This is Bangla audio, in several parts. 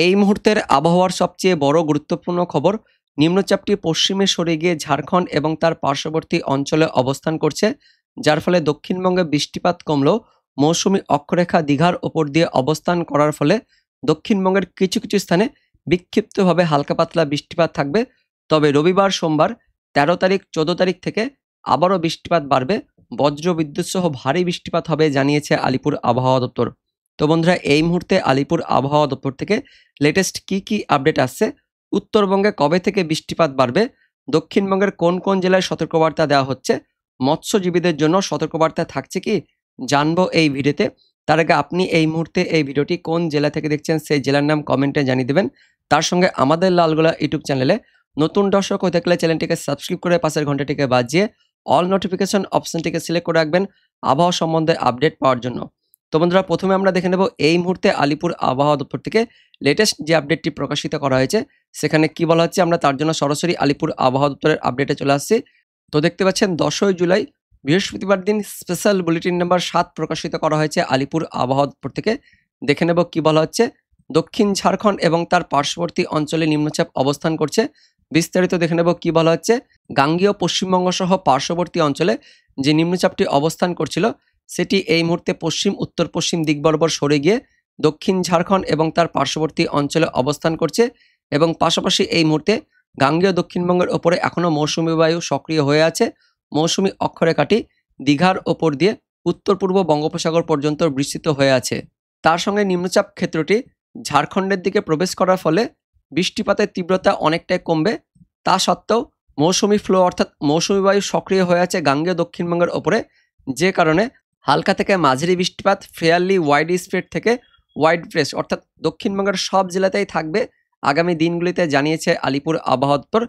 এই মুহূর্তের আবহাওয়ার সবচেয়ে বড় গুরুত্বপূর্ণ খবর, নিম্নচাপটি পশ্চিমে সরে গিয়ে ঝাড়খণ্ড এবং তার পার্শ্ববর্তী অঞ্চলে অবস্থান করছে, যার ফলে দক্ষিণবঙ্গে বৃষ্টিপাত কমলেও মৌসুমী অক্ষরেখা দীঘার ওপর দিয়ে অবস্থান করার ফলে দক্ষিণবঙ্গের কিছু কিছু স্থানে বিক্ষিপ্তভাবে হালকা পাতলা বৃষ্টিপাত থাকবে। তবে রবিবার সোমবার ১৩ তারিখ ১৪ তারিখ থেকে আবারও বৃষ্টিপাত বাড়বে, বজ্র বিদ্যুৎ সহ ভারী বৃষ্টিপাত হবে জানিয়েছে আলিপুর আবহাওয়া দপ্তর। তো বন্ধুরা, এই মুহূর্তে আলিপুর আবহাওয়া দপ্তর থেকে লেটেস্ট কি আপডেট আসছে, উত্তরবঙ্গে কবে থেকে বৃষ্টিপাত বাড়বে, দক্ষিণবঙ্গের কোন কোন জেলায় সতর্কবার্তা দেওয়া হচ্ছে, মৎস্যজীবীদের জন্য সতর্কবার্তা থাকছে কি, জানবো এই ভিডিওতে। তার আগে আপনি এই মুহূর্তে এই ভিডিওটি কোন জেলা থেকে দেখছেন সেই জেলার নাম কমেন্টে জানিয়ে দেবেন। তার সঙ্গে আমাদের লালগোলা ইউটিউব চ্যানেলে নতুন দর্শক হয়ে থাকলে চ্যানেলটিকে সাবস্ক্রাইব করে পাশের ঘন্টাটিকে বাজিয়ে অল নোটিফিকেশন অপশনটিকে সিলেক্ট করে রাখবেন আবহাওয়া সম্বন্ধে আপডেট পাওয়ার জন্য। তো বন্ধুরা, প্রথমে আমরা দেখে নেব এই মুহূর্তে আলিপুর আবহাওয়া দপ্তর থেকে লেটেস্ট যে আপডেটটি প্রকাশিত করা হয়েছে সেখানে কি বলা হচ্ছে। আমরা তার জন্য সরাসরি আলিপুর আবহাওয়া দপ্তরের আপডেটে চলে আসছি। তো দেখতে পাচ্ছেন 10ই জুলাই বৃহস্পতিবার দিন স্পেশাল বুলেটিন নাম্বার 7 প্রকাশিত করা হয়েছে আলিপুর আবহাওয়া দপ্তর থেকে। দেখে নেব কি বলা হচ্ছে। দক্ষিণ ঝাড়খণ্ড এবং তার পার্শ্ববর্তী অঞ্চলে নিম্নচাপ অবস্থান করছে। বিস্তারিত দেখে নেব কি বলা হচ্ছে। গাঙ্গেয় পশ্চিমবঙ্গ সহ পার্শ্ববর্তী অঞ্চলে যে নিম্নচাপটি অবস্থান করছিল সেটি এই মুহূর্তে পশ্চিম উত্তর পশ্চিম দিক বরাবর সরে গিয়ে দক্ষিণ ঝাড়খণ্ড এবং তার পার্শ্ববর্তী অঞ্চলে অবস্থান করছে এবং পাশাপাশি এই মুহূর্তে গাঙ্গেয় দক্ষিণবঙ্গের ওপরে এখনও মৌসুমী বায়ু সক্রিয় হয়ে আছে। মৌসুমী অক্ষরেখাটি দীঘার ওপর দিয়ে উত্তর পূর্ব বঙ্গোপসাগর পর্যন্ত বিস্তৃত হয়ে আছে। তার সঙ্গে নিম্নচাপ ক্ষেত্রটি ঝাড়খণ্ডের দিকে প্রবেশ করার ফলে বৃষ্টিপাতের তীব্রতা অনেকটাই কমবে। তা সত্ত্বেও মৌসুমী ফ্লো অর্থাৎ মৌসুমী বায়ু সক্রিয় হয়ে আছে গাঙ্গেয় দক্ষিণবঙ্গের ওপরে, যে কারণে হালকা থেকে মাঝারি বৃষ্টিপাত ফেয়ারলি ওয়াইড স্প্রেড থেকে ওয়াইড ব্রেস অর্থাৎ দক্ষিণবঙ্গের সব জেলাতেই থাকবে আগামী দিনগুলিতে জানিয়েছে আলিপুর আবহাওয়া দপ্তর।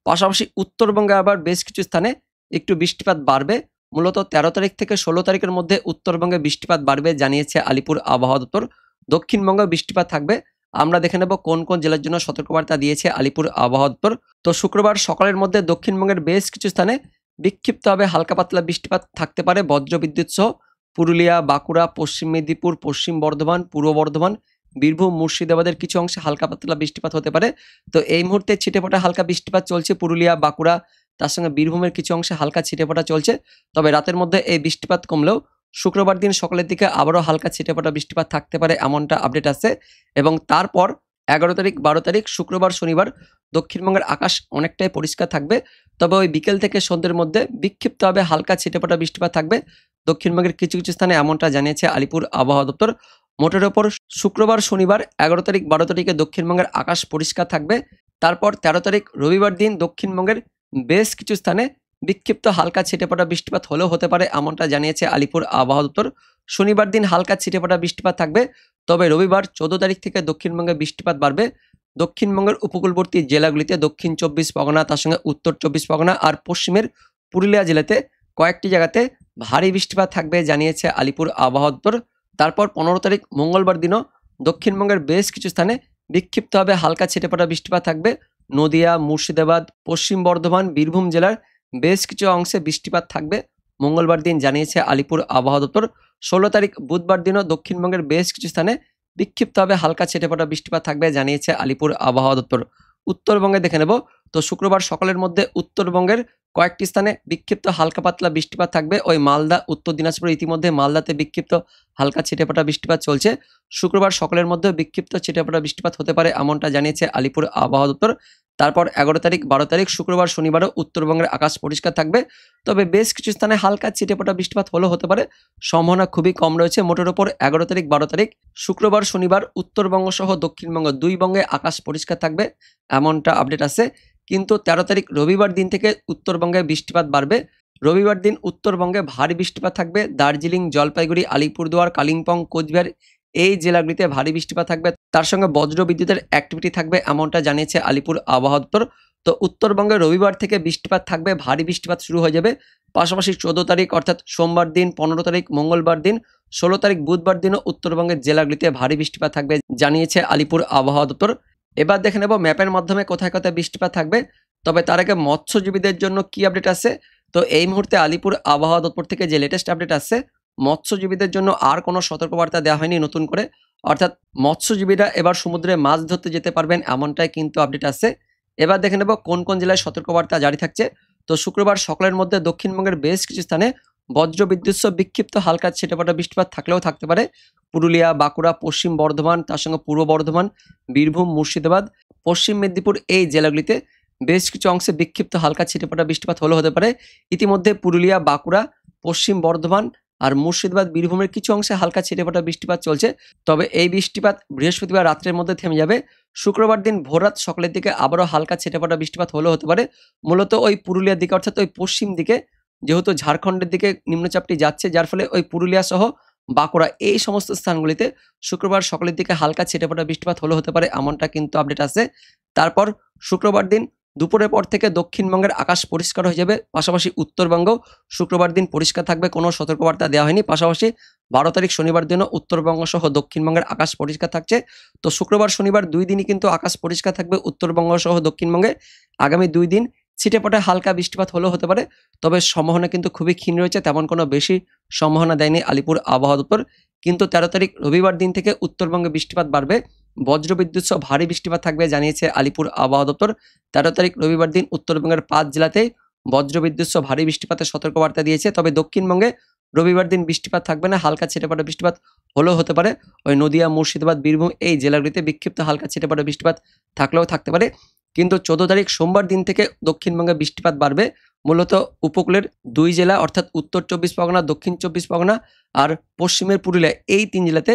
পাশাপাশি উত্তরবঙ্গে আবার বেশ কিছু স্থানে একটু বৃষ্টিপাত বাড়বে। মূলত ১৩ তারিখ থেকে ১৬ তারিখের মধ্যে উত্তরবঙ্গে বৃষ্টিপাত বাড়বে জানিয়েছে আলিপুর আবহাওয়া দপ্তর। দক্ষিণবঙ্গে বৃষ্টিপাত থাকবে। আমরা দেখে নেব কোন কোন জেলার জন্য সতর্কবার্তা দিয়েছে আলিপুর আবহাওয়া দপ্তর। তো শুক্রবার সকালের মধ্যে দক্ষিণবঙ্গের বেশ কিছু স্থানে বিক্ষিপ্তভাবে হালকা পাতলা বৃষ্টিপাত থাকতে পারে বজ্রবিদ্যুৎ সহ। পুরুলিয়া, বাঁকুড়া, পশ্চিম মেদিনীপুর, পশ্চিম বর্ধমান, পূর্ব বর্ধমান, বীরভূম, মুর্শিদাবাদের কিছু অংশে হালকা পাতলা বৃষ্টিপাত হতে পারে। তো এই মুহূর্তে ছিটেফোঁটা হালকা বৃষ্টিপাত চলছে পুরুলিয়া, বাঁকুড়া, তার সঙ্গে বীরভূমের কিছু অংশে হালকা ছিটেফোঁটা চলছে। তবে রাতের মধ্যে এই বৃষ্টিপাত কমলেও শুক্রবার দিন সকালের দিকে আবারও হালকা ছিটেফোঁটা বৃষ্টিপাত থাকতে পারে এমনটা আপডেট আছে। এবং তারপর 11 তারিখ 12 তারিখ শুক্রবার শনিবার দক্ষিণবঙ্গের আকাশ অনেকটাই পরিষ্কার থাকবে। তবে ওই বিকেল থেকে সন্ধ্যের মধ্যে বিক্ষিপ্তভাবে হালকা ছিটেফোঁটা বৃষ্টিপাত থাকবে দক্ষিণবঙ্গের কিছু কিছু স্থানে, এমনটা জানিয়েছে আলিপুর আবহাওয়া দপ্তর। মোটের ওপর শুক্রবার শনিবার 11 তারিখ 12 তারিখে দক্ষিণবঙ্গের আকাশ পরিষ্কার থাকবে। তারপর 13 তারিখ রবিবার দিন দক্ষিণবঙ্গের বেশ কিছু স্থানে বিক্ষিপ্ত হালকা ছিটেফোঁটা বৃষ্টিপাত হলেও হতে পারে এমনটা জানিয়েছে আলিপুর আবহাওয়া দপ্তর। শনিবার দিন হালকা ছিটেফোঁটা বৃষ্টিপাত থাকবে। তবে রবিবার 14 তারিখ থেকে দক্ষিণবঙ্গে বৃষ্টিপাত বাড়বে। দক্ষিণবঙ্গের উপকূলবর্তী জেলাগুলিতে দক্ষিণ 24 পরগনা, তার সঙ্গে উত্তর 24 পরগনা আর পশ্চিমের পুরুলিয়া জেলাতে কয়েকটি জায়গাতে ভারী বৃষ্টিপাত থাকবে জানিয়েছে আলিপুর আবহাওয়া দপ্তর। তারপর 15 তারিখ মঙ্গলবার দিনও দক্ষিণবঙ্গের বেশ কিছু স্থানে বিক্ষিপ্তভাবে হালকা ছিটেফোঁটা বৃষ্টিপাত থাকবে। নদিয়া, মুর্শিদাবাদ, পশ্চিম বর্ধমান, বীরভূম জেলার বেশ কিছু অংশে বৃষ্টিপাত থাকবে মঙ্গলবার দিন জানিয়েছে আলিপুর আবহাওয়া দপ্তর। 16 তারিখ বুধবার দিনও দক্ষিণবঙ্গের বেশ কিছু স্থানে বিক্ষিপ্তভাবে হালকা ছিটেফোঁটা বৃষ্টিপাত থাকবে জানিয়েছে আলিপুর আবহাওয়া দপ্তর। উত্তরবঙ্গে দেখে নেব। তো শুক্রবার সকালের মধ্যে উত্তরবঙ্গের কয়েকটি স্থানে বিক্ষিপ্ত হালকা পাতলা বৃষ্টিপাত থাকবে। ওই মালদা, উত্তর দিনাজপুর, ইতিমধ্যে মালদাতে বিক্ষিপ্ত হালকা ছিটেফোঁটা বৃষ্টিপাত চলছে। শুক্রবার সকালের মধ্যে বিক্ষিপ্ত ছিটেফোঁটা বৃষ্টিপাত হতে পারে এমনটা জানিয়েছে আলিপুর আবহাওয়া দপ্তর। তারপর 11 তারিখ 12 তারিখ শুক্রবার শনিবারও উত্তরবঙ্গের আকাশ পরিষ্কার থাকবে। তবে বেশ কিছু স্থানে হালকা ছিটেফোঁটা বৃষ্টিপাত হলেও হতে পারে, সম্ভাবনা খুবই কম রয়েছে। মোটের ওপর 11 তারিখ 12 তারিখ শুক্রবার শনিবার উত্তরবঙ্গ সহ দক্ষিণবঙ্গ দুই বঙ্গে আকাশ পরিষ্কার থাকবে এমনটা আপডেট আছে। কিন্তু 13 তারিখ রবিবার দিন থেকে উত্তরবঙ্গে বৃষ্টিপাত বাড়বে। রবিবার দিন উত্তরবঙ্গে ভারী বৃষ্টিপাত থাকবে। দার্জিলিং, জলপাইগুড়ি, আলিপুরদুয়ার, কালিম্পং, কোচবিহার এই জেলাগুলিতে ভারী বৃষ্টিপাত থাকবে। তার সঙ্গে বজ্র বিদ্যুতের অ্যাক্টিভিটি থাকবে এমনটা জানিয়েছে আলিপুর আবহাওয়া দপ্তর। তো উত্তরবঙ্গে রবিবার থেকে বৃষ্টিপাত থাকবে, ভারী বৃষ্টিপাত শুরু হয়ে যাবে। পাশাপাশি 14 তারিখ অর্থাৎ সোমবার দিন, 15 তারিখ মঙ্গলবার দিন, 16 তারিখ বুধবার দিনও উত্তরবঙ্গের জেলাগুলিতে ভারী বৃষ্টিপাত থাকবে জানিয়েছে আলিপুর আবহাওয়া দপ্তর। এবার দেখে নেব ম্যাপের মাধ্যমে কোথায় কোথায় বৃষ্টিপাত থাকবে। তবে তার আগে মৎস্যজীবীদের জন্য কি আপডেট আছে। তো এই মুহূর্তে আলিপুর আবহাওয়া দপ্তর থেকে যে লেটেস্ট আপডেট আসছে, মৎস্যজীবীদের জন্য আর কোনো সতর্কবার্তা দেওয়া হয়নি নতুন করে। অর্থাৎ মৎস্যজীবীরা এবার সমুদ্রে মাছ ধরতে যেতে পারবেন, এমনটাই কিন্তু আপডেট আছে। এবার দেখে নেব কোন কোন জেলায় সতর্কবার্তা জারি থাকছে। তো শুক্রবার সকালের মধ্যে দক্ষিণবঙ্গের বেশ কিছু স্থানে বজ্রবিদ্যুৎ সহ বিক্ষিপ্ত হালকা ছিটেফোঁটা বৃষ্টিপাত থাকলেও থাকতে পারে। পুরুলিয়া, বাঁকুড়া, পশ্চিম বর্ধমান, তার সঙ্গে পূর্ব বর্ধমান, বীরভূম, মুর্শিদাবাদ, পশ্চিম মেদিনীপুর এই জেলাগুলিতে বেশ কিছু অংশে বিক্ষিপ্ত হালকা ছিটেফোঁটা বৃষ্টিপাত হলেও হতে পারে। ইতিমধ্যে পুরুলিয়া, বাঁকুড়া, পশ্চিম বর্ধমান আর মুর্শিদাবাদ, বীরভূমের কিছু অংশে হালকা ছিটেফোঁটা বৃষ্টিপাত চলছে। তবে এই বৃষ্টিপাত বৃহস্পতিবার রাত্রের মধ্যে থেমে যাবে। শুক্রবার দিন ভোররাত সকালের দিকে আবারও হালকা ছিটেফোঁটা বৃষ্টিপাত হলেও হতে পারে। মূলত ওই পুরুলিয়ার দিকে, অর্থাৎ ওই পশ্চিম দিকে, যেহেতু ঝাড়খণ্ডের দিকে নিম্নচাপটি যাচ্ছে, যার ফলে ওই পুরুলিয়া সহ বাঁকুড়া এই সমস্ত স্থানগুলিতে শুক্রবার সকালের দিকে হালকা ছিটেফোঁটা বৃষ্টিপাত হলেও হতে পারে, এমনটা কিন্তু আপডেট আছে। তারপর শুক্রবার দিন দুপুরের পর থেকে দক্ষিণবঙ্গের আকাশ পরিষ্কার হয়ে যাবে। পাশাপাশি উত্তরবঙ্গ শুক্রবার দিন পরিষ্কার থাকবে, কোনো সতর্কবার্তা দেওয়া হয়নি। পাশাপাশি 12 তারিখ শনিবার দিনও উত্তরবঙ্গ সহ দক্ষিণবঙ্গের আকাশ পরিষ্কার থাকছে। তো শুক্রবার শনিবার 2 দিনই কিন্তু আকাশ পরিষ্কার থাকবে উত্তরবঙ্গ সহ দক্ষিণবঙ্গে। আগামী 2 দিন ছিটেফোঁটা হালকা বৃষ্টিপাত হলেও হতে পারে, তবে সম্ভাবনা কিন্তু খুবই ক্ষীণ রয়েছে, তেমন কোনো বেশি সম্ভাবনা দেয়নি আলিপুর আবহাওয়া দপ্তর। কিন্তু 13 তারিখ রবিবার দিন থেকে উত্তরবঙ্গে বৃষ্টিপাত বাড়বে, বজ্রবিদ্যুৎ সহ ভারী বৃষ্টিপাত থাকবে জানিয়েছে আলিপুর আবহাওয়া দপ্তর। 13 তারিখ রবিবার দিন উত্তরবঙ্গের 5 জেলাতেই বজ্রবিদ্যুৎ সহ ভারী বৃষ্টিপাতের সতর্কবার্তা দিয়েছে। তবে দক্ষিণবঙ্গে রবিবার দিন বৃষ্টিপাত থাকবে না, হালকা ছিটেফোঁটা বৃষ্টিপাত হলেও হতে পারে। ওই নদিয়া, মুর্শিদাবাদ, বীরভূম এই জেলাগুলিতে বিক্ষিপ্ত হালকা ছিটেফোঁটা বৃষ্টিপাত থাকলেও থাকতে পারে। কিন্তু 14 তারিখ সোমবার দিন থেকে দক্ষিণবঙ্গে বৃষ্টিপাত বাড়বে। মূলত উপকূলের 2 জেলা অর্থাৎ উত্তর 24 পরগনা, দক্ষিণ 24 পরগনা আর পশ্চিমের পুরুলিয়া এই 3 জেলাতে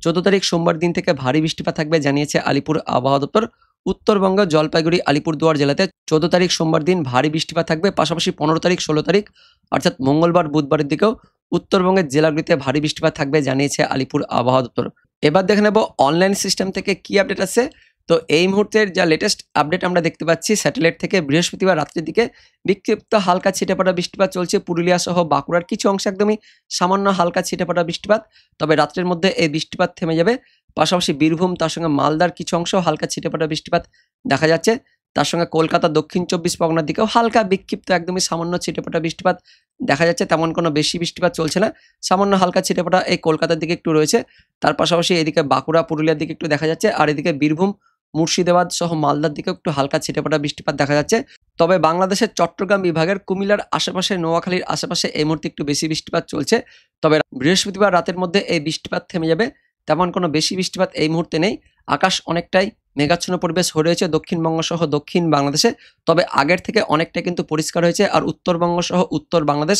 14 তারিখ সোমবার দিন থেকে ভারী বৃষ্টিপাত থাকবে জানিয়েছে আলিপুর আবহাওয়া দপ্তর। উত্তরবঙ্গ জলপাইগুড়ি, আলিপুরদুয়ার জেলাতে 14 তারিখ সোমবার দিন ভারী বৃষ্টিপাত থাকবে। পাশাপাশি 15 তারিখ 16 তারিখ অর্থাৎ মঙ্গলবার বুধবারের দিকেও উত্তরবঙ্গের জেলাগুলিতে ভারী বৃষ্টিপাত থাকবে জানিয়েছে আলিপুর আবহাওয়া দপ্তর। এবার দেখে নেব অনলাইন সিস্টেম থেকে কি আপডেট আছে। তো এই মুহূর্তের যা লেটেস্ট আপডেট আমরা দেখতে পাচ্ছি, স্যাটেলাইট থেকে বৃহস্পতিবার রাত্রির দিকে বিক্ষিপ্ত হালকা ছিটেফোঁটা বৃষ্টিপাত চলছে পুরুলিয়া সহ বাঁকুড়ার কিছু অংশে, একদমই সামান্য হালকা ছিটেফোঁটা বৃষ্টিপাত। তবে রাত্রের মধ্যে এই বৃষ্টিপাত থেমে যাবে। পাশাপাশি বীরভূম, তার সঙ্গে মালদার কিছু অংশ হালকা ছিটেফোঁটা বৃষ্টিপাত দেখা যাচ্ছে। তার সঙ্গে কলকাতা, দক্ষিণ 24 পরগনার দিকেও হালকা বিক্ষিপ্ত একদমই সামান্য ছিটেফোঁটা বৃষ্টিপাত দেখা যাচ্ছে। তেমন কোনো বেশি বৃষ্টিপাত চলছে না, সামান্য হালকা ছিটেফোঁটা এই কলকাতার দিকে একটু রয়েছে। তার পাশাপাশি এদিকে বাঁকুড়া, পুরুলিয়ার দিকে একটু দেখা যাচ্ছে, আর এদিকে বীরভূম, মুর্শিদাবাদ সহ মালদার দিকে একটু হালকা ছিটেফোঁটা বৃষ্টিপাত দেখা যাচ্ছে। তবে বাংলাদেশের চট্টগ্রাম বিভাগের কুমিল্লার আশেপাশে, নোয়াখালীর আশেপাশে এই মুহূর্তে একটু বেশি বৃষ্টিপাত চলছে। তবে বৃহস্পতিবার রাতের মধ্যে এই বৃষ্টিপাত থেমে যাবে, তেমন কোনো বেশি বৃষ্টিপাত এই মুহূর্তে নেই। আকাশ অনেকটাই মেঘাচ্ছন্ন পরিবেশ হয়ে রয়েছে দক্ষিণবঙ্গ সহ দক্ষিণ বাংলাদেশে। তবে আগের থেকে অনেকটা কিন্তু পরিষ্কার হয়েছে, আর উত্তরবঙ্গ সহ উত্তর বাংলাদেশ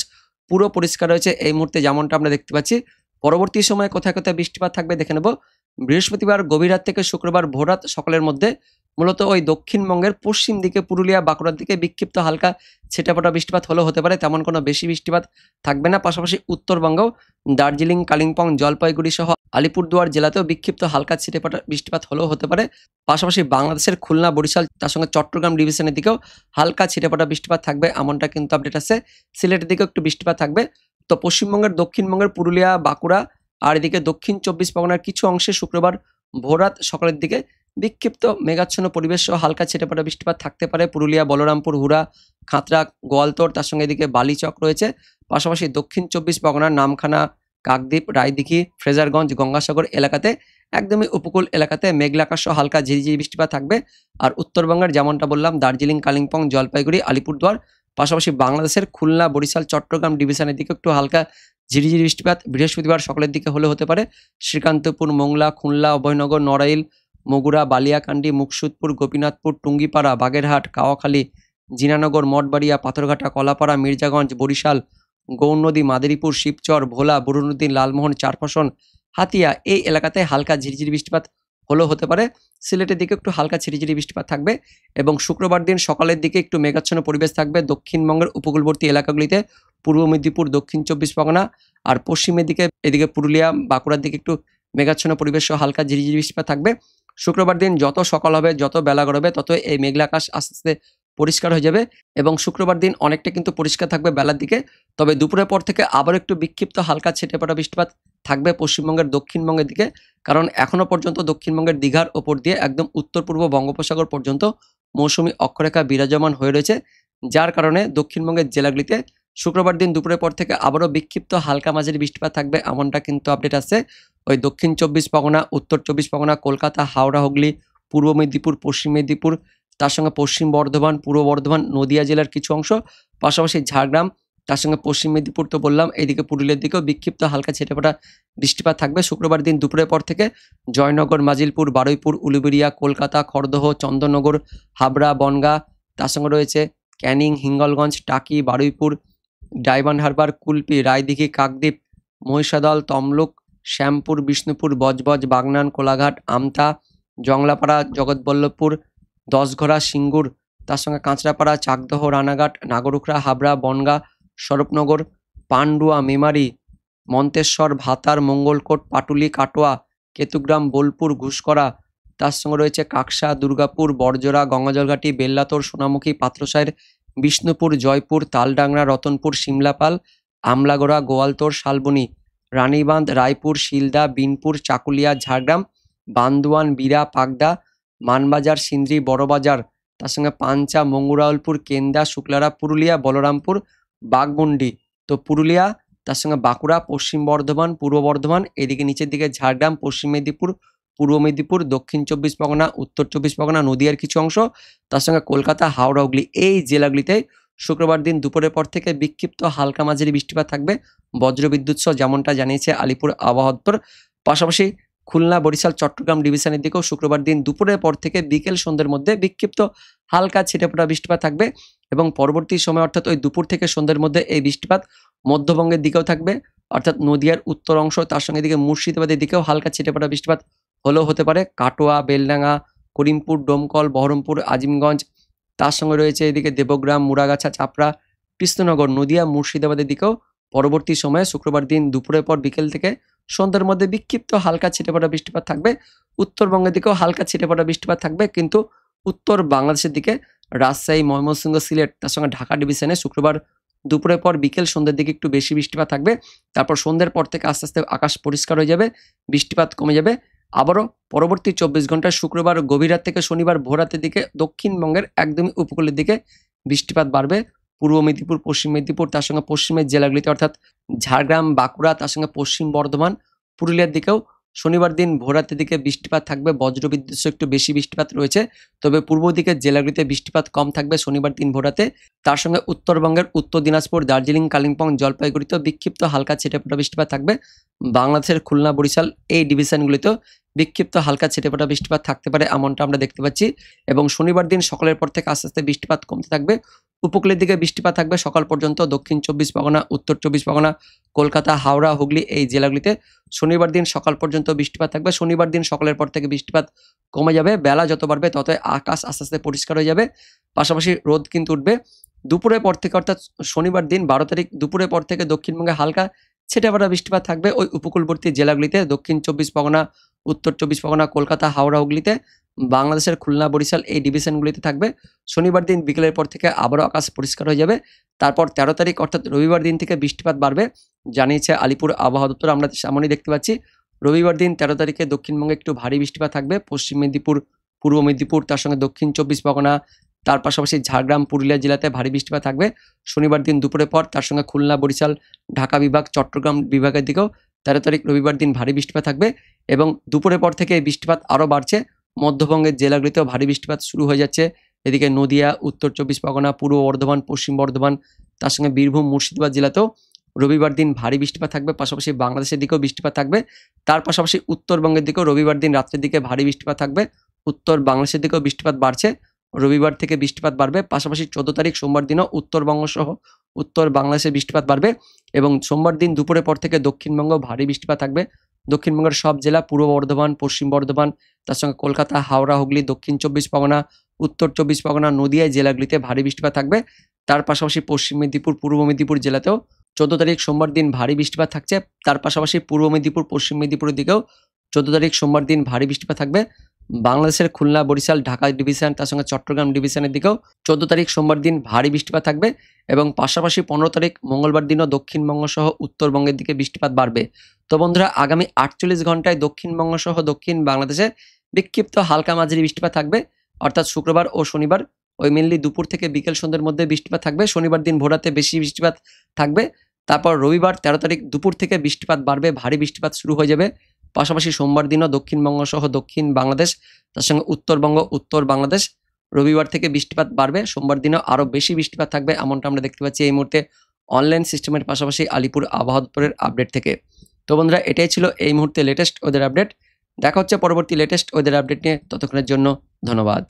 পুরো পরিষ্কার হয়েছে এই মুহূর্তে, যেমনটা আমরা দেখতে পাচ্ছি। পরবর্তী সময়ে কোথায় কোথায় বৃষ্টিপাত থাকবে দেখে নেব। বৃহস্পতিবার গভীর রাত থেকে শুক্রবার ভোররাত সকালের মধ্যে মূলত ওই দক্ষিণবঙ্গের পশ্চিম দিকে পুরুলিয়া, বাঁকুড়ার দিকে বিক্ষিপ্ত হালকা ছিটেফোঁটা বৃষ্টিপাত হলেও হতে পারে, তেমন কোনো বেশি বৃষ্টিপাত থাকবে না। পাশাপাশি উত্তরবঙ্গ দার্জিলিং, কালিম্পং, জলপাইগুড়ি সহ আলিপুরদুয়ার জেলাতেও বিক্ষিপ্ত হালকা ছিটেফোঁটা বৃষ্টিপাত হলেও হতে পারে। পাশাপাশি বাংলাদেশের খুলনা, বরিশাল, তার সঙ্গে চট্টগ্রাম ডিভিশনের দিকেও হালকা ছিটেফোঁটা বৃষ্টিপাত থাকবে, এমনটা কিন্তু আপডেট আছে। সিলেটের দিকেও একটু বৃষ্টিপাত থাকবে। তো পশ্চিমবঙ্গের দক্ষিণবঙ্গের পুরুলিয়া, বাঁকুড়া আর এদিকে দক্ষিণ 24 পরগনার কিছু অংশে শুক্রবার ভোররাত সকালের দিকে বিক্ষিপ্ত মেঘাচ্ছন্ন পরিবেশ সহ হালকা ছিটেফোঁটা বৃষ্টিপাত থাকতে পারে। পুরুলিয়া, বলরামপুর, হুড়া, খাতড়া, গোয়ালতোড়, তার সঙ্গে এদিকে বালিচক রয়েছে। পাশাপাশি দক্ষিণ 24 পরগনার নামখানা, কাকদ্বীপ, রায়দিঘি, ফ্রেজারগঞ্জ, গঙ্গাসাগর এলাকাতে একদমই উপকূল এলাকাতে মেঘলা আকাশ সহ হালকা ঝিরিঝিরি বৃষ্টিপাত থাকবে। আর উত্তরবঙ্গের যেমনটা বললাম দার্জিলিং, কালিম্পং, জলপাইগুড়ি, আলিপুরদুয়ার, পাশাপাশি বাংলাদেশের খুলনা, বরিশাল, চট্টগ্রাম ডিভিশনের দিকে একটু হালকা ঝিরিঝিরি বৃষ্টিপাত বৃহস্পতিবার সকালের দিকে হলে হতে পারে। শ্রীকান্তপুর, মোংলা, খুলনা, অভয়নগর, নড়াইল, মগুরা, বালিয়াকান্দি, মুকসুদপুর, গোপীনাথপুর, টুঙ্গিপাড়া, বাগেরহাট, কাওয়াখালী, জিনানগর, মঠবাড়িয়া, পাথরঘাটা, কলাপাড়া, মির্জাগঞ্জ, বরিশাল, গৌরনদী, মাদারীপুর, শিবচর, ভোলা, বুরহানুদ্দিন, লালমোহন, চারপাশন, হাতিয়া এই এলাকাতে হালকা ঝিরিঝিরি বৃষ্টিপাত হলেও হতে পারে। সিলেটের দিকে একটু হালকা ঝিরিঝিরি বৃষ্টিপাত থাকবে এবং শুক্রবার দিন সকালের দিকে একটু মেঘাচ্ছন্ন পরিবেশ থাকবে দক্ষিণবঙ্গের উপকূলবর্তী এলাকাগুলিতে, পূর্ব মেদিনীপুর, দক্ষিণ 24 পরগনা আর পশ্চিমের দিকে এদিকে পুরুলিয়া, বাঁকুড়ার দিকে একটু মেঘাচ্ছন্ন পরিবেশ সহ হালকা ঝিরিঝিরি বৃষ্টিপাত থাকবে। শুক্রবার দিন যত সকাল হবে, যত বেলা গড়বে, তত এই মেঘলা আকাশ আস্তে আস্তে পরিষ্কার হয়ে যাবে এবং শুক্রবার দিন অনেকটা কিন্তু পরিষ্কার থাকবে বেলার দিকে। তবে দুপুরের পর থেকে আবার একটু বিক্ষিপ্ত হালকা ছিটেফোঁটা বৃষ্টিপাত থাকবে পশ্চিমবঙ্গের দক্ষিণবঙ্গের দিকে, কারণ এখনো পর্যন্ত দক্ষিণবঙ্গের দীঘার ওপর দিয়ে একদম উত্তর পূর্ব বঙ্গোপসাগর পর্যন্ত মৌসুমী অক্ষরেখা বিরাজমান হয়ে রয়েছে, যার কারণে দক্ষিণবঙ্গের জেলাগুলিতে শুক্রবার দিন দুপুরের পর থেকে আবারও বিক্ষিপ্ত হালকা মাঝারি বৃষ্টিপাত থাকবে, এমনটা কিন্তু আপডেট আছে। ওই দক্ষিণ 24 পরগনা, উত্তর 24 পরগনা, কলকাতা, হাওড়া, হুগলি, পূর্ব মেদিনীপুর, পশ্চিম মেদিনীপুর, তার সঙ্গে পশ্চিম বর্ধমান, পূর্ব বর্ধমান, নদিয়া জেলার কিছু অংশ, পাশাপাশি ঝাড়গ্রাম, তার সঙ্গে পশ্চিম মেদিনীপুর তো বললাম, এইদিকে পুরুলিয়ার দিকেও বিক্ষিপ্ত হালকা ছেটেফোঁটা বৃষ্টিপাত থাকবে শুক্রবার দিন দুপুরের পর থেকে। জয়নগর, মাজিলপুর, বারুইপুর, উলুবেড়িয়া, কলকাতা, খড়দহ, চন্দননগর, হাবড়া, বনগাঁ, তার সঙ্গে রয়েছে ক্যানিং, হিঙ্গলগঞ্জ, টাকি, বারুইপুর, ডায়মন্ড হারবার, কুলপি, রায়দিঘি, কাকদ্বীপ, মহিষাদল, তমলুক, শ্যামপুর, বিষ্ণুপুর, বজবজ, বাগনান, কোলাঘাট, আমতা, জংলাপাড়া, জগৎবল্লভপুর, দশঘরা, সিঙ্গুর, তার সঙ্গে কাঁচরাপাড়া, চাকদহ, রানাঘাট, নাগরুখরা, হাবড়া, বনগাঁ, স্বরূপনগর, পান্ডুয়া, মেমারি, মন্তেশ্বর, ভাতার, মঙ্গলকোট, পাটুলি, কাটোয়া, কেতুগ্রাম, বোলপুর, ঘুষকরা, তার সঙ্গে রয়েছে কাকসা, দুর্গাপুর, বড়জোড়া, গঙ্গাজলঘাটি, বেল্লাতোর, সোনামুখী, পাত্রসাহের, বিষ্ণুপুর, জয়পুর, তালডাংরা, রতনপুর, সিমলাপাল, আমলাগোড়া, গোয়ালতোড়, শালবনী, রানীবাঁধ, রায়পুর, শিলদা, বিনপুর, চাকুলিয়া, ঝাড়গ্রাম, বান্দোয়ান, বিরা, পাকদা, মানবাজার, সিন্দ্রি, বড়বাজার, তার সঙ্গে পাঞ্চা, মঙ্গুরাউলপুর, কেন্দা, শুক্লারা, পুরুলিয়া, বলরামপুর, বাঘমুন্ডি। তো পুরুলিয়া, তার সঙ্গে বাঁকুড়া, পশ্চিম বর্ধমান, পূর্ব বর্ধমান, এদিকে নিচের দিকে ঝাড়গ্রাম, পশ্চিম মেদিনীপুর, পূর্ব মেদিনীপুর, দক্ষিণ 24 পরগনা, উত্তর 24 পরগনা, নদিয়ার কিছু অংশ, তার সঙ্গে কলকাতা, হাওড়া, হুগলি, এই জেলাগুলিতে শুক্রবার দিন দুপুরের পর থেকে বিক্ষিপ্ত হালকা মাঝারি বৃষ্টিপাত থাকবে, বজ্রবিদ্যুৎ সহ, যেমনটা জানিয়েছে আলিপুর আবহাওয়া দপ্তর। পাশাপাশি খুলনা, বরিশাল, চট্টগ্রাম ডিভিশনের দিকেও শুক্রবার দিন দুপুরের পর থেকে বিকেল সন্ধ্যের মধ্যে বিক্ষিপ্ত হালকা ছিটেফোঁটা বৃষ্টিপাত থাকবে এবং পরবর্তী সময় অর্থাৎ ওই দুপুর থেকে সন্ধ্যের মধ্যে এই বৃষ্টিপাত মধ্যবঙ্গের দিকেও থাকবে, অর্থাৎ নদিয়ার উত্তর অংশ, তার সঙ্গে এদিকে মুর্শিদাবাদের দিকেও হালকা ছিটেফোঁটা বৃষ্টিপাত হলেও হতে পারে। কাটোয়া, বেলডাঙ্গা, করিমপুর, ডোমকল, বহরমপুর, আজিমগঞ্জ, তার সঙ্গে রয়েছে এদিকে দেবগ্রাম, মুড়াগাছা, চাপড়া, কৃষ্ণনগর, নদিয়া, মুর্শিদাবাদের দিকেও পরবর্তী সময়ে শুক্রবার দিন দুপুরের পর বিকেল থেকে সন্ধ্যার মধ্যে বিক্ষিপ্ত হালকা ছিটেফোঁটা বৃষ্টিপাত থাকবে। উত্তরবঙ্গের দিকেও হালকা ছিটেফোঁটা বৃষ্টিপাত থাকবে, কিন্তু উত্তর বাংলাদেশের দিকে রাজশাহী, ময়মনসিংহ, সিলেট, তার সঙ্গে ঢাকা ডিভিশনে শুক্রবার দুপুরের পর বিকেল সন্ধ্যের দিকে একটু বেশি বৃষ্টিপাত থাকবে। তারপর সন্ধ্যের পর থেকে আস্তে আস্তে আকাশ পরিষ্কার হয়ে যাবে, বৃষ্টিপাত কমে যাবে। আবারও পরবর্তী 24 ঘন্টায় শুক্রবার গভীর রাত থেকে শনিবার ভোর রাতের দিকে দক্ষিণবঙ্গের একদমই উপকূলের দিকে বৃষ্টিপাত বাড়বে। পূর্ব মেদিনীপুর, পশ্চিম মেদিনীপুর, তার সঙ্গে পশ্চিমের জেলাগুলিতে অর্থাৎ ঝাড়গ্রাম, বাঁকুড়া, তার সঙ্গে পশ্চিম বর্ধমান, পুরুলিয়ার দিকেও শনিবার দিন ভোর রাতের দিকে বৃষ্টিপাত থাকবে, বজ্রবিদ্যুৎ সহ একটু বেশি বৃষ্টিপাত রয়েছে। তবে পূর্ব দিকের জেলাগুলিতে বৃষ্টিপাত কম থাকবে শনিবার দিন ভোর রাতে। তার সঙ্গে উত্তরবঙ্গের উত্তর দিনাজপুর, দার্জিলিং, কালিম্পং, জলপাইগুড়িতেও বিক্ষিপ্ত হালকা ছিটেফোঁটা বৃষ্টিপাত থাকবে। বাংলাদেশের খুলনা, বরিশাল এই ডিভিশনগুলিতেও বিক্ষিপ্ত হালকা ছিটেফোঁটা বৃষ্টিপাত থাকতে পারে, এমনটা আমরা দেখতে পাচ্ছি। এবং শনিবার দিন সকালের পর থেকে আস্তে আস্তে বৃষ্টিপাত কমতে থাকবে। উপকূলের দিকে বৃষ্টিপাত থাকবে সকাল পর্যন্ত দক্ষিণ 24 পরগনা, উত্তর 24 পরগনা, কলকাতা, হাওড়া, হুগলি এই জেলাগুলিতে শনিবার দিন সকাল পর্যন্ত বৃষ্টিপাত থাকবে। শনিবার দিন সকালের পর থেকে বৃষ্টিপাত কমে যাবে, বেলা যত বাড়বে ততই আকাশ আস্তে আস্তে পরিষ্কার হয়ে যাবে, পাশাপাশি রোদ কিন্তু উঠবে। দুপুরের পর থেকে অর্থাৎ শনিবার দিন 12 তারিখ দুপুরের পর থেকে দক্ষিণবঙ্গে হালকা ছিটেফোঁটা বৃষ্টিপাত থাকবে ওই উপকূলবর্তী জেলাগুলিতে, দক্ষিণ 24 পরগনা, উত্তর 24 পরগনা, কলকাতা, হাওড়া, হুগলিতে, বাংলাদেশের খুলনা, বরিশাল এই ডিভিশনগুলিতে থাকবে। শনিবার দিন বিকেলের পর থেকে আবারও আকাশ পরিষ্কার হয়ে যাবে। তারপর 13 তারিখ অর্থাৎ রবিবার দিন থেকে বৃষ্টিপাত বাড়বে, জানিয়েছে আলিপুর আবহাওয়া দপ্তর। আমরা সামনেই দেখতে পাচ্ছি রবিবার দিন 13 তারিখে দক্ষিণবঙ্গে একটু ভারী বৃষ্টিপাত থাকবে, পশ্চিম মেদিনীপুর, পূর্ব মেদিনীপুর, তার সঙ্গে দক্ষিণ 24 পরগনা, তার পাশাপাশি ঝাড়গ্রাম, পুরুলিয়া জেলাতে ভারী বৃষ্টিপাত থাকবে শনিবার দিন দুপুরের পর। তার সঙ্গে খুলনা, বরিশাল, ঢাকা বিভাগ, চট্টগ্রাম বিভাগের দিকেও 13 তারিখ রবিবার দিন ভারী বৃষ্টিপাত থাকবে এবং দুপুরের পর থেকে এই বৃষ্টিপাত আরও বাড়ছে। মধ্যবঙ্গের জেলাগুলিতেও ভারী বৃষ্টিপাত শুরু হয়ে যাচ্ছে, এদিকে নদিয়া, উত্তর 24 পরগনা, পূর্ব বর্ধমান, পশ্চিম বর্ধমান, তার সঙ্গে বীরভূম, মুর্শিদাবাদ জেলাতেও রবিবার দিন ভারী বৃষ্টিপাত থাকবে, পাশাপাশি বাংলাদেশের দিকেও বৃষ্টিপাত থাকবে। তার পাশাপাশি উত্তরবঙ্গের দিকেও রবিবার দিন রাত্রের দিকে ভারী বৃষ্টিপাত থাকবে, উত্তর বাংলাদেশের দিকেও বৃষ্টিপাত বাড়ছে, রবিবার থেকে বৃষ্টিপাত বাড়বে। পাশাপাশি 14 তারিখ সোমবার দিনও উত্তরবঙ্গ সহ উত্তর বাংলাদেশে বৃষ্টিপাত বাড়বে এবং সোমবার দিন দুপুরের পর থেকে দক্ষিণবঙ্গ ভারী বৃষ্টিপাত থাকবে। দক্ষিণবঙ্গের সব জেলা, পূর্ব বর্ধমান, পশ্চিম বর্ধমান, তার সঙ্গে কলকাতা, হাওড়া, হুগলি, দক্ষিণ 24 পরগনা, উত্তর 24 পরগনা, নদিয়া জেলাগুলিতে ভারী বৃষ্টিপাত থাকবে। তার পাশাপাশি পশ্চিম মেদিনীপুর, পূর্ব মেদিনীপুর জেলাতেও 14 তারিখ সোমবার দিন ভারী বৃষ্টিপাত থাকছে। তার পাশাপাশি পূর্ব মেদিনীপুর, পশ্চিম মেদিনীপুরের দিকেও 14 তারিখ সোমবার দিন ভারী বৃষ্টিপাত থাকবে। বাংলাদেশের খুলনা, বরিশাল, ঢাকা ডিভিশন, তার সঙ্গে চট্টগ্রাম ডিভিশনের দিকেও 14 তারিখ সোমবার দিন ভারী বৃষ্টিপাত থাকবে এবং পাশাপাশি 15 তারিখ মঙ্গলবার দিনও দক্ষিণবঙ্গ সহ উত্তরবঙ্গের দিকে বৃষ্টিপাত বাড়বে। তো বন্ধুরা, আগামী 48 ঘন্টায় দক্ষিণবঙ্গ সহ দক্ষিণ বাংলাদেশে বিক্ষিপ্ত হালকা মাঝারি বৃষ্টিপাত থাকবে, অর্থাৎ শুক্রবার ও শনিবার ওই মেনলি দুপুর থেকে বিকেল সন্ধ্যের মধ্যে বৃষ্টিপাত থাকবে। শনিবার দিন ভোরাতে বেশি বৃষ্টিপাত থাকবে। তারপর রবিবার 13 তারিখ দুপুর থেকে বৃষ্টিপাত বাড়বে, ভারী বৃষ্টিপাত শুরু হয়ে যাবে। পাশাপাশি সোমবার দিনও দক্ষিণবঙ্গ সহ দক্ষিণ বাংলাদেশ, তার সঙ্গে উত্তরবঙ্গ, উত্তর বাংলাদেশ রবিবার থেকে বৃষ্টিপাত বাড়বে। সোমবার দিনও আরও বেশি বৃষ্টিপাত থাকবে, এমনটা আমরা দেখতে পাচ্ছি এই মুহূর্তে অনলাইন সিস্টেমের পাশাপাশি আলিপুর আবহাওয়া দপ্তরের আপডেট থেকে। তো বন্ধুরা, এটাই ছিল এই মুহূর্তে লেটেস্ট ওয়েদার আপডেট। দেখা হচ্ছে পরবর্তী লেটেস্ট ওয়েদার আপডেট নিয়ে। ততক্ষণের জন্য ধন্যবাদ।